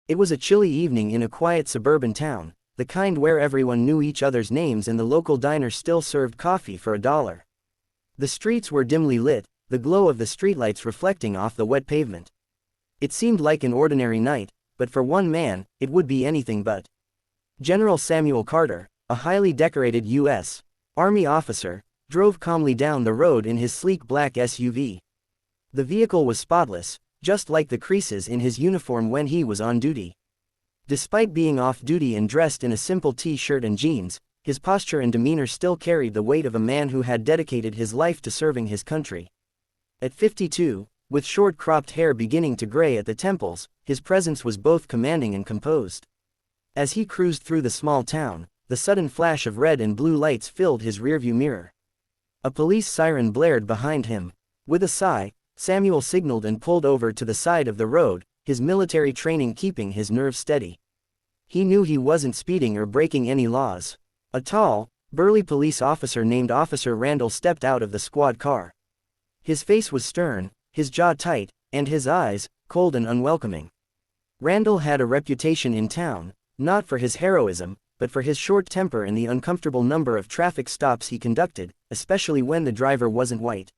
It was a chilly evening in a quiet suburban town, the kind where everyone knew each other's names and the local diner still served coffee for $1. The streets were dimly lit, the glow of the streetlights reflecting off the wet pavement. It seemed like an ordinary night, but for one man, it would be anything but. General Samuel Carter, a highly decorated U.S. Army officer, drove calmly down the road in his sleek black SUV. The vehicle was spotless, just like the creases in his uniform when he was on duty. Despite being off-duty and dressed in a simple t-shirt and jeans, his posture and demeanor still carried the weight of a man who had dedicated his life to serving his country. At 52, with short cropped hair beginning to gray at the temples, his presence was both commanding and composed. As he cruised through the small town, the sudden flash of red and blue lights filled his rearview mirror. A police siren blared behind him. With a sigh, Samuel signaled and pulled over to the side of the road, his military training keeping his nerves steady. He knew he wasn't speeding or breaking any laws. A tall, burly police officer named Officer Randall stepped out of the squad car. His face was stern, his jaw tight, and his eyes, cold and unwelcoming. Randall had a reputation in town, not for his heroism, but for his short temper and the uncomfortable number of traffic stops he conducted, especially when the driver wasn't white.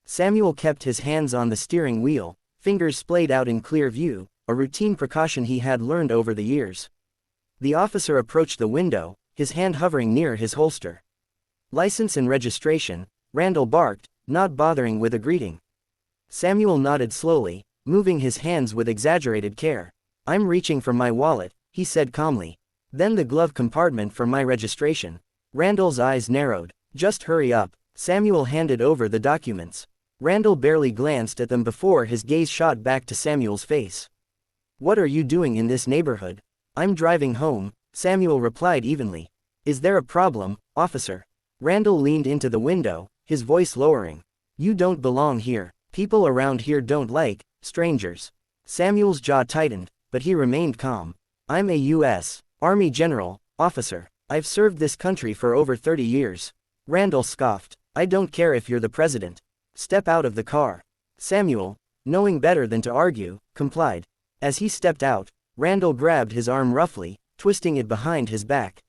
Samuel kept his hands on the steering wheel, fingers splayed out in clear view, a routine precaution he had learned over the years. The officer approached the window, his hand hovering near his holster. "License and registration," Randall barked, not bothering with a greeting. Samuel nodded slowly, moving his hands with exaggerated care. "I'm reaching for my wallet," he said calmly. "Then the glove compartment for my registration." Randall's eyes narrowed. "Just hurry up." Samuel handed over the documents. Randall barely glanced at them before his gaze shot back to Samuel's face. "What are you doing in this neighborhood?" "I'm driving home," Samuel replied evenly. "Is there a problem, officer?" Randall leaned into the window, his voice lowering. "You don't belong here. People around here don't like strangers." Samuel's jaw tightened, but he remained calm. "I'm a U.S. Army general, officer. I've served this country for over 30 years. Randall scoffed. "I don't care if you're the president. Step out of the car." Samuel, knowing better than to argue, complied. As he stepped out, Randall grabbed his arm roughly, twisting it behind his back.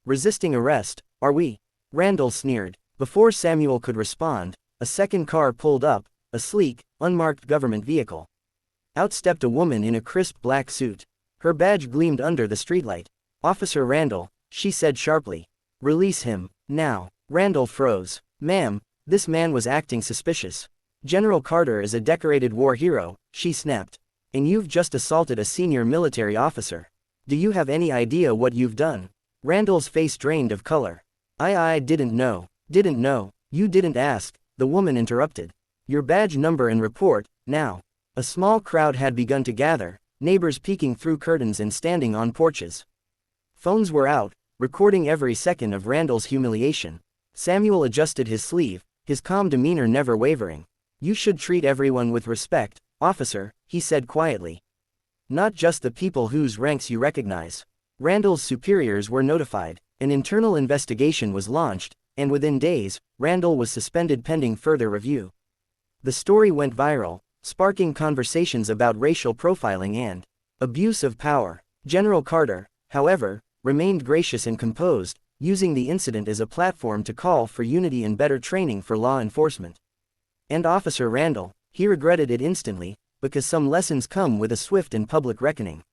"Resisting arrest, are we?" Randall sneered. Before Samuel could respond, a second car pulled up, a sleek, unmarked government vehicle. Out stepped a woman in a crisp black suit. Her badge gleamed under the streetlight. "Officer Randall," she said sharply. "Release him, now." Randall froze. "Ma'am, this man was acting suspicious. General Carter is a decorated war hero," she snapped. "And you've just assaulted a senior military officer. Do you have any idea what you've done?" Randall's face drained of color. I didn't know." "Didn't know? You didn't ask," the woman interrupted. "Your badge number and report, now." A small crowd had begun to gather, neighbors peeking through curtains and standing on porches. Phones were out, recording every second of Randall's humiliation. Samuel adjusted his sleeve, his calm demeanor never wavering. "You should treat everyone with respect, officer," he said quietly. "Not just the people whose ranks you recognize." Randall's superiors were notified. An internal investigation was launched, and within days, Randall was suspended pending further review. The story went viral, sparking conversations about racial profiling and abuse of power. General Carter, however, remained gracious and composed, using the incident as a platform to call for unity and better training for law enforcement. And Officer Randall, he regretted it instantly, because some lessons come with a swift and public reckoning.